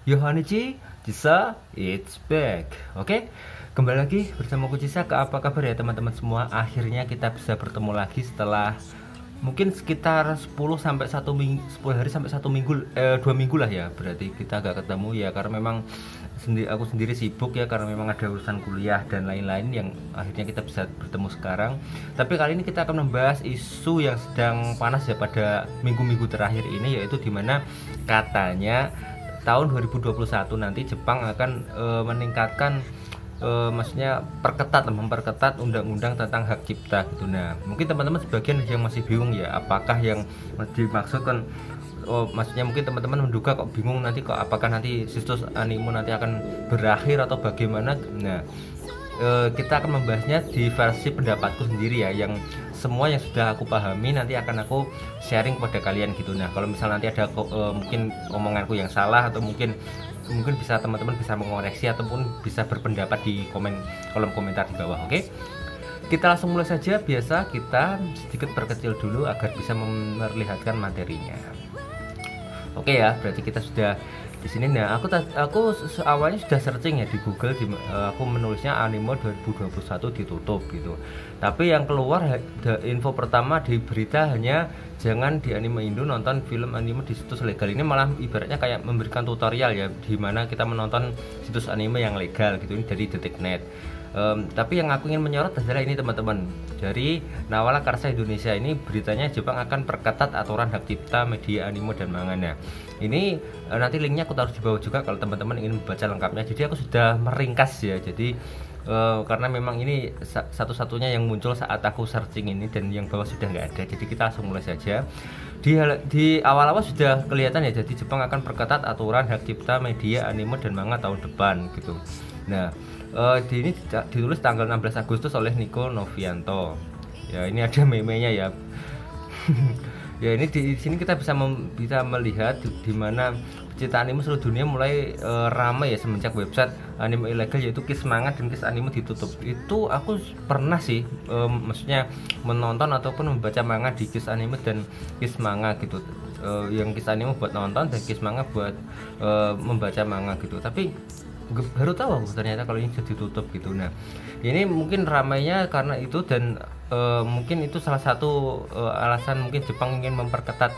Yohanichi, Cisa, it's back. Oke, kembali lagi bersama aku Cisa. Apa kabar ya teman-teman semua? Akhirnya kita bisa bertemu lagi setelah mungkin sekitar 10 hari sampai 1 minggu, 2 minggu lah ya. Berarti kita agak ketemu ya karena memang aku sendiri sibuk ya, karena memang ada urusan kuliah dan lain-lain yang akhirnya kita bisa bertemu sekarang. Tapi kali ini kita akan membahas isu yang sedang panas ya pada minggu-minggu terakhir ini, yaitu dimana katanya tahun 2021 nanti Jepang akan meningkatkan, maksudnya memperketat undang-undang tentang hak cipta gitu. Nah, mungkin teman-teman sebagian yang masih bingung ya, apakah yang dimaksudkan, maksudnya mungkin teman-teman menduga kok bingung nanti kok apakah nanti situs anime nanti akan berakhir atau bagaimana. Nah, kita akan membahasnya di versi pendapatku sendiri ya, yang semua yang sudah aku pahami nanti akan aku sharing kepada kalian gitu. Nah, kalau misalnya nanti ada mungkin omonganku yang salah atau mungkin bisa teman-teman bisa mengoreksi ataupun bisa berpendapat di kolom komentar di bawah. Oke, kita langsung mulai saja. Biasa kita sedikit perkecil dulu agar bisa memperlihatkan materinya. Oke ya, berarti kita sudah di sini. Nah, aku awalnya sudah searching ya di Google, aku menulisnya anime 2021 ditutup gitu. Tapi yang keluar info pertama di berita hanya jangan di anime Indo nonton film anime di situs legal. Ini malah ibaratnya kayak memberikan tutorial ya, di mana kita menonton situs anime yang legal gitu. Ini dari Detik.net. Tapi yang aku ingin menyorot adalah ini teman-teman, dari Nawala Karsa Indonesia. Ini beritanya Jepang akan perketat aturan hak cipta media anime dan manga. Nah, ini nanti linknya aku taruh di bawah juga kalau teman-teman ingin membaca lengkapnya. Jadi aku sudah meringkas ya, jadi karena memang ini satu-satunya yang muncul saat aku searching ini, dan yang bawah sudah nggak ada. Jadi kita langsung mulai saja. Di awal-awal sudah kelihatan ya, jadi Jepang akan perketat aturan hak cipta media anime dan manga tahun depan gitu. Nah, ini ditulis tanggal 16 Agustus oleh Nico Novianto. Ya, ini ada meme-nya ya. Ya, ini di sini kita bisa melihat di mana pecinta anime seluruh dunia mulai ramai ya semenjak website anime ilegal yaitu Kiss Manga dan Kiss Anime ditutup. Itu aku pernah sih, maksudnya menonton ataupun membaca manga di Kiss Anime dan Kiss Manga gitu. Yang Kiss Anime buat nonton dan Kiss Manga buat membaca manga gitu. Tapi baru tahu aku ternyata kalau ini sudah ditutup gitu. Nah, ini mungkin ramainya karena itu, dan mungkin itu salah satu alasan mungkin Jepang ingin memperketat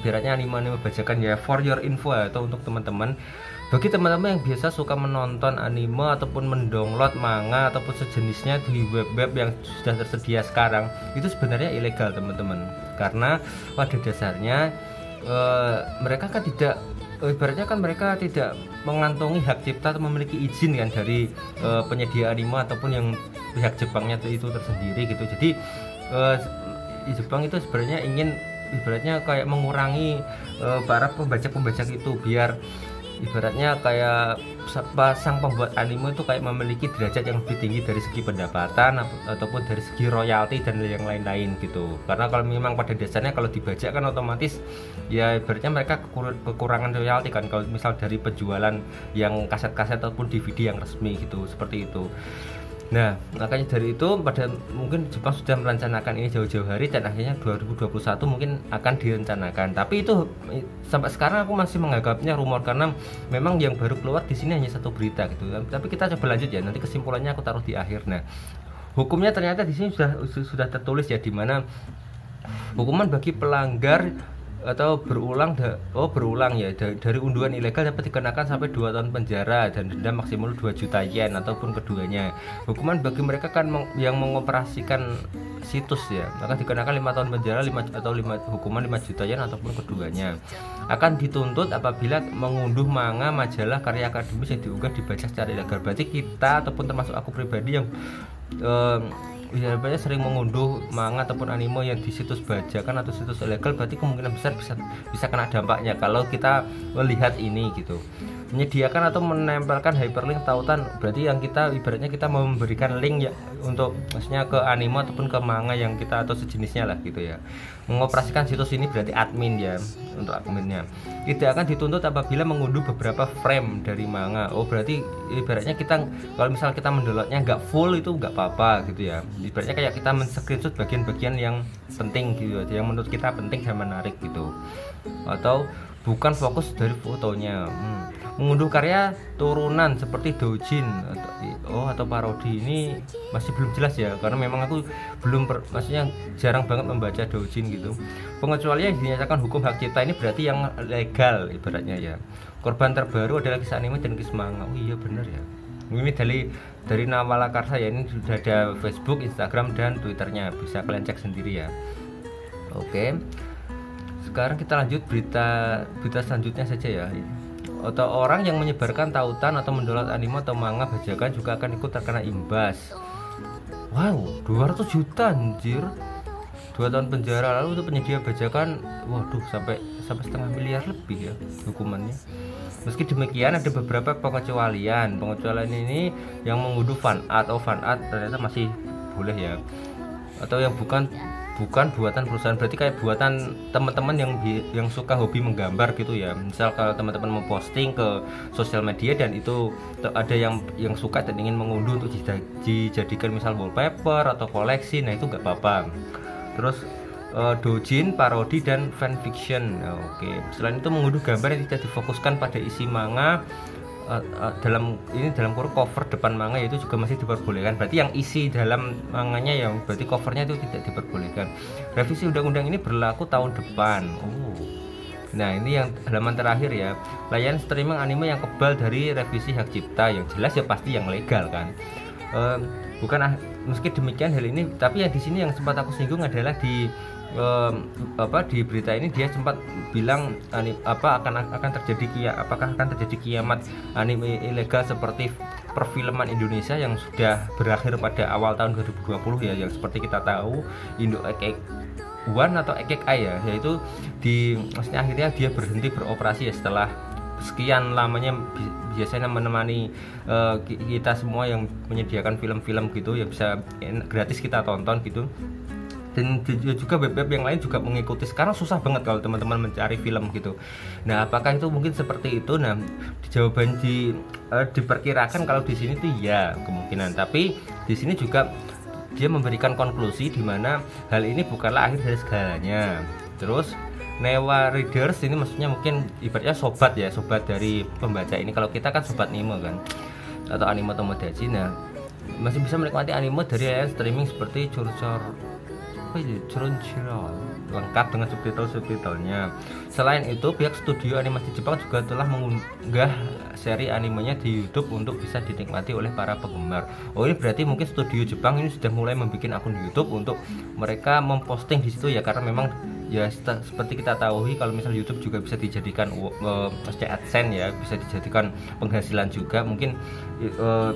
biarnya anime bajakan ya. For your info atau untuk teman-teman, bagi teman-teman yang biasa suka menonton anime ataupun mendownload manga ataupun sejenisnya di web-web yang sudah tersedia sekarang, itu sebenarnya ilegal teman-teman, karena pada dasarnya mereka kan tidak, ibaratnya kan mereka tidak mengantongi hak cipta atau memiliki izin kan dari penyedia anime ataupun yang pihak Jepangnya itu tersendiri gitu. Jadi Jepang itu sebenarnya ingin ibaratnya kayak mengurangi para pembajak itu, biar ibaratnya kayak sang pembuat anime itu kayak memiliki derajat yang lebih tinggi dari segi pendapatan ataupun dari segi royalti dan yang lain-lain gitu. Karena kalau memang pada dasarnya kalau dibajak kan otomatis ya ibaratnya mereka kekurangan royalti kan, kalau misal dari penjualan yang kaset-kaset ataupun DVD yang resmi gitu, seperti itu. Nah, makanya dari itu mungkin Jepang sudah merencanakan ini jauh-jauh hari, dan akhirnya 2021 mungkin akan direncanakan. Tapi itu sampai sekarang aku masih menganggapnya rumor, karena memang yang baru keluar di sini hanya satu berita gitu. Tapi kita coba lanjut ya, nanti kesimpulannya aku taruh di akhir. Nah, hukumnya ternyata di sini sudah tertulis ya, di mana hukuman bagi pelanggar atau berulang ya dari unduhan ilegal dapat dikenakan sampai 2 tahun penjara dan denda maksimal 2 juta yen ataupun keduanya. Hukuman bagi mereka kan yang mengoperasikan situs ya akan dikenakan 5 tahun penjara hukuman 5 juta yen ataupun keduanya. Akan dituntut apabila mengunduh manga, majalah, karya akademis yang diunggah dibaca secara ilegal. Berarti kita ataupun termasuk aku pribadi yang banyak sering mengunduh manga ataupun anime yang di situs bajakan atau situs ilegal, berarti kemungkinan besar bisa kena dampaknya kalau kita melihat ini gitu. Menyediakan atau menempelkan hyperlink tautan, berarti yang kita ibaratnya kita memberikan link ya untuk maksudnya ke anime ataupun ke manga yang kita atau sejenisnya lah gitu ya. Mengoperasikan situs ini berarti admin ya, untuk adminnya. Tidak akan dituntut apabila mengunduh beberapa frame dari manga. Berarti ibaratnya kita kalau misal kita mendownloadnya nggak full itu nggak apa-apa gitu ya. Ibaratnya kayak kita men-screenshot bagian-bagian yang penting gitu, yang menurut kita penting dan menarik gitu. Atau bukan fokus dari fotonya. Mengunduh karya turunan seperti doujin atau parodi ini masih belum jelas ya, karena memang aku belum maksudnya jarang banget membaca doujin gitu. Pengecualian yang dinyatakan hukum hak cipta ini berarti yang legal ibaratnya ya. Korban terbaru adalah kisah anime dan kisah manga. Oh iya bener ya. Ini dari Nawala Karsa ya, ini sudah ada Facebook, Instagram dan Twitternya, bisa kalian cek sendiri ya. Oke. Sekarang kita lanjut berita selanjutnya saja ya. Atau orang yang menyebarkan tautan atau mendownload anime atau manga bajakan juga akan ikut terkena imbas. Wow, 200 juta anjir. 2 tahun penjara. Lalu untuk penyedia bajakan, waduh, sampai setengah miliar lebih ya hukumannya. Meski demikian ada beberapa pengecualian. Pengecualian ini yang mengunduh fan art ternyata masih boleh ya. Atau yang bukan buatan perusahaan, berarti kayak buatan teman-teman yang suka hobi menggambar gitu ya. Misal kalau teman-teman memposting ke sosial media dan itu ada yang suka dan ingin mengunduh untuk dijadikan misal wallpaper atau koleksi, nah itu nggak apa-apa. Terus doujin, parodi dan fanfiction. Oke. Selain itu mengunduh gambar yang tidak difokuskan pada isi manga, dalam kurung cover depan manga itu juga masih diperbolehkan. Berarti yang isi dalam manganya yang berarti covernya itu tidak diperbolehkan. Revisi undang-undang ini berlaku tahun depan. Nah ini yang halaman terakhir ya. Layanan streaming anime yang kebal dari revisi hak cipta, yang jelas ya pasti yang legal kan. Meski demikian hal ini, tapi yang di sini yang sempat aku singgung adalah di berita ini dia sempat bilang apakah akan terjadi kiamat anime ilegal seperti perfilman Indonesia yang sudah berakhir pada awal tahun 2020 ya, yang seperti kita tahu Indo Ekek One atau Ekek Ai ya, yaitu maksudnya akhirnya dia berhenti beroperasi ya setelah sekian lamanya biasanya menemani kita semua yang menyediakan film-film gitu ya, bisa gratis kita tonton gitu. Dan juga web-web yang lain juga mengikuti. Sekarang susah banget kalau teman-teman mencari film gitu. Nah, apakah itu mungkin seperti itu? Nah, jawaban diperkirakan kalau di sini tuh ya kemungkinan. Tapi di sini juga dia memberikan konklusi di mana hal ini bukanlah akhir dari segalanya. Terus Newa Readers ini maksudnya mungkin ibaratnya sobat dari pembaca ini. Kalau kita kan sobat anime kan, atau anime tomodachi. Nah, masih bisa menikmati anime dari layanan streaming seperti Crunchyroll lengkap dengan subtitlenya. Selain itu, pihak studio animasi Jepang juga telah mengunggah seri animenya di YouTube untuk bisa dinikmati oleh para penggemar. Oh, ini berarti mungkin studio Jepang ini sudah mulai membuat akun YouTube untuk mereka memposting di situ ya, karena memang ya seperti kita tahu kalau misal YouTube juga bisa dijadikan AdSense ya, bisa dijadikan penghasilan juga. Mungkin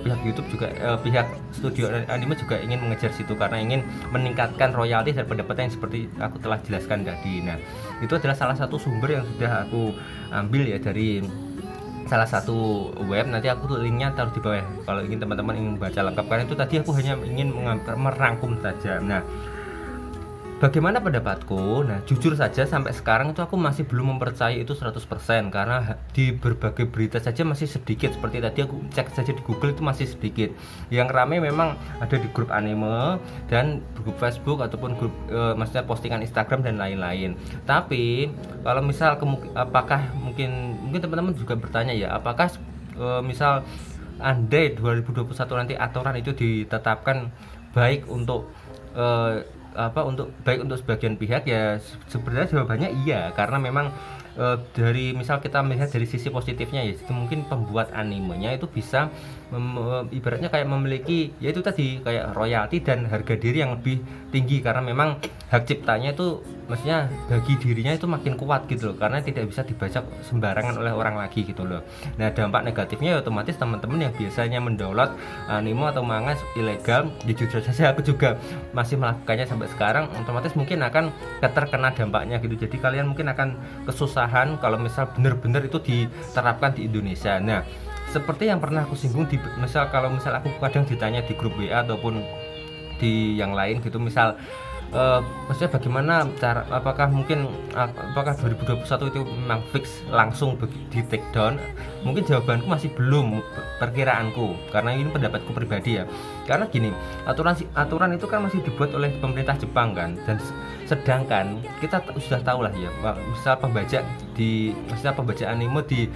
pihak YouTube juga pihak studio anime juga ingin mengejar situ karena ingin meningkatkan royalti dan pendapatan yang seperti aku telah jelaskan tadi. Nah, itu adalah salah satu sumber yang sudah aku ambil ya dari salah satu web. Nanti aku tuh linknya taruh di bawah kalau ingin teman-teman ingin baca lengkap, karena itu tadi aku hanya ingin merangkum saja. Nah, bagaimana pendapatku? Nah, jujur saja sampai sekarang itu aku masih belum mempercayai itu 100%, karena di berbagai berita saja masih sedikit. Seperti tadi aku cek saja di Google itu masih sedikit. Yang ramai memang ada di grup anime dan grup Facebook ataupun grup maksudnya postingan Instagram dan lain-lain. Tapi kalau misal apakah mungkin teman-teman juga bertanya ya, apakah misal andai 2021 nanti aturan itu ditetapkan baik untuk baik untuk sebagian pihak ya, sebenarnya jawabannya iya, karena memang dari misal kita melihat dari sisi positifnya ya, itu mungkin pembuat animenya itu bisa ibaratnya kayak memiliki yaitu tadi kayak royalti dan harga diri yang lebih tinggi, karena memang hak ciptanya itu maksudnya bagi dirinya itu makin kuat gitu loh, karena tidak bisa dibaca sembarangan oleh orang lagi gitu loh. Nah, dampak negatifnya ya otomatis teman-teman yang biasanya mendownload anime atau manga ilegal, jujur saja aku juga masih melakukannya sampai sekarang, otomatis mungkin akan terkena dampaknya gitu. Jadi kalian mungkin akan kesusahan kalau misal benar-benar itu diterapkan di Indonesia. Nah, seperti yang pernah aku singgung kalau misal aku kadang ditanya di grup WA ataupun di yang lain gitu, misal maksudnya bagaimana cara, apakah 2021 itu memang fix langsung di take down? Mungkin jawabanku masih belum, perkiraanku, karena ini pendapatku pribadi ya. Karena gini, aturan itu kan masih dibuat oleh pemerintah Jepang kan, dan sedangkan kita sudah tahu lah ya, misal pembaca anime di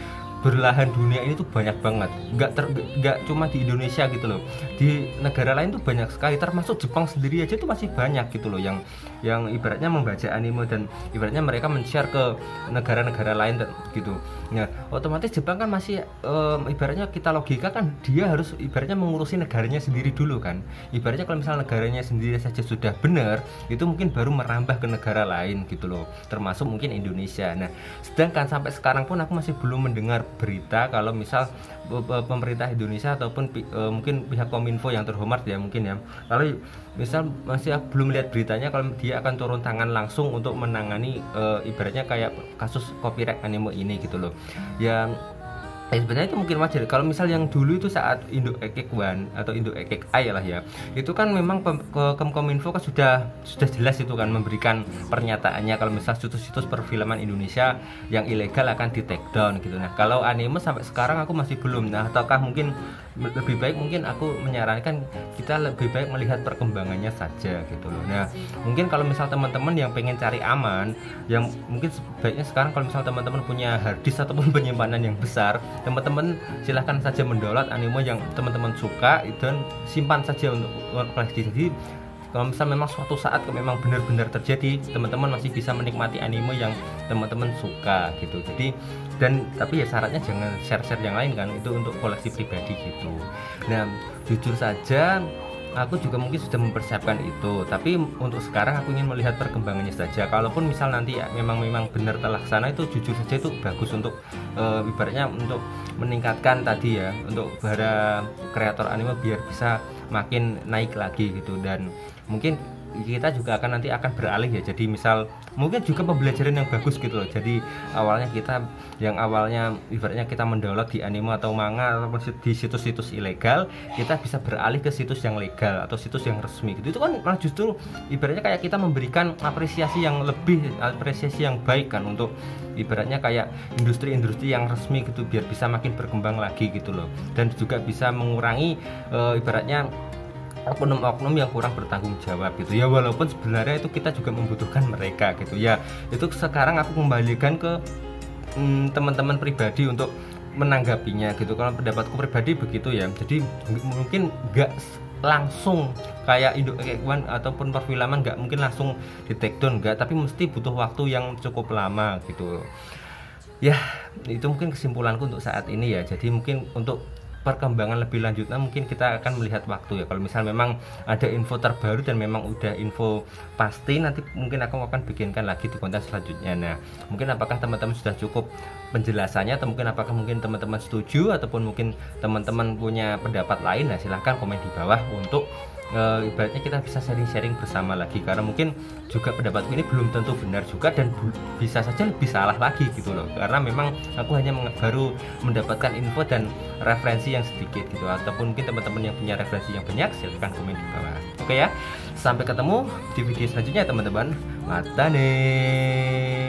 berlahan dunia ini tuh banyak banget, nggak cuma di Indonesia gitu loh, di negara lain tuh banyak sekali, termasuk Jepang sendiri aja tuh masih banyak gitu loh yang ibaratnya membaca anime dan ibaratnya mereka men-share ke negara-negara lain gitu. Nah otomatis Jepang kan masih ibaratnya kita logika kan dia harus ibaratnya mengurusi negaranya sendiri dulu kan, ibaratnya kalau misalnya negaranya sendiri saja sudah benar, itu mungkin baru merambah ke negara lain gitu loh, termasuk mungkin Indonesia. Nah sedangkan sampai sekarang pun aku masih belum mendengar berita kalau misal pemerintah Indonesia ataupun mungkin pihak Kominfo yang terhormat ya mungkin ya, lalu misal masih belum lihat beritanya kalau dia akan turun tangan langsung untuk menangani ibaratnya kayak kasus copyright anime ini gitu loh ya. Sebenarnya itu mungkin wajar kalau misal yang dulu itu saat Indo Ekek One atau Indo Ekek Ai lah ya, itu kan memang Kominfo kan sudah jelas itu kan memberikan pernyataannya kalau misal situs-situs perfilman Indonesia yang ilegal akan di take down gitu. Nah kalau anime sampai sekarang aku masih belum. Nah ataukah mungkin lebih baik, mungkin aku menyarankan kita lebih baik melihat perkembangannya saja gitu loh. Nah mungkin kalau misal teman-teman yang pengen cari aman, yang mungkin sebaiknya sekarang kalau misal teman-teman punya harddisk ataupun penyimpanan yang besar, teman-teman silahkan saja mendownload anime yang teman-teman suka dan simpan saja untuk koleksi. Jadi kalau misal memang suatu saat memang benar-benar terjadi, teman-teman masih bisa menikmati anime yang teman-teman suka gitu. Jadi tapi ya syaratnya jangan share-share yang lain kan, itu untuk koleksi pribadi gitu. Nah jujur saja aku juga mungkin sudah mempersiapkan itu, tapi untuk sekarang aku ingin melihat perkembangannya saja. Kalaupun misal nanti ya, memang benar terlaksana, itu jujur saja itu bagus untuk ibaratnya untuk meningkatkan tadi ya, untuk para kreator anime biar bisa makin naik lagi gitu. Dan mungkin kita juga nanti akan beralih ya, jadi misal mungkin juga pembelajaran yang bagus gitu loh. Jadi awalnya kita yang awalnya ibaratnya kita mendownload di anime atau manga atau di situs-situs ilegal, kita bisa beralih ke situs yang legal atau situs yang resmi gitu. Itu kan malah justru ibaratnya kayak kita memberikan apresiasi yang baik kan untuk ibaratnya kayak industri-industri yang resmi gitu, biar bisa makin berkembang lagi gitu loh, dan juga bisa mengurangi ibaratnya oknum-oknum yang kurang bertanggung jawab gitu ya. Walaupun sebenarnya itu kita juga membutuhkan mereka gitu ya. Itu sekarang aku kembalikan ke teman-teman pribadi untuk menanggapinya gitu. Kalau pendapatku pribadi begitu ya. Jadi mungkin nggak langsung kayak Indo Ekek One ataupun perfilman, nggak mungkin langsung di take down, nggak, tapi mesti butuh waktu yang cukup lama gitu ya. Itu mungkin kesimpulanku untuk saat ini ya. Jadi mungkin untuk perkembangan lebih lanjutnya mungkin kita akan melihat waktu ya. Kalau misal memang ada info terbaru dan memang udah info pasti, nanti mungkin aku akan bikinkan lagi di konten selanjutnya. Nah mungkin apakah teman-teman sudah cukup penjelasannya, atau mungkin apakah mungkin teman-teman setuju ataupun mungkin teman-teman punya pendapat lain, nah silahkan komen di bawah untuk ibaratnya kita bisa sharing-sharing bersama lagi, karena mungkin juga pendapatku ini belum tentu benar juga dan bisa saja lebih salah lagi gitu loh, karena memang aku hanya baru mendapatkan info dan referensi yang sedikit gitu. Ataupun mungkin teman-teman yang punya referensi yang banyak, silahkan komen di bawah. Oke ya, sampai ketemu di video selanjutnya teman-teman. Matane.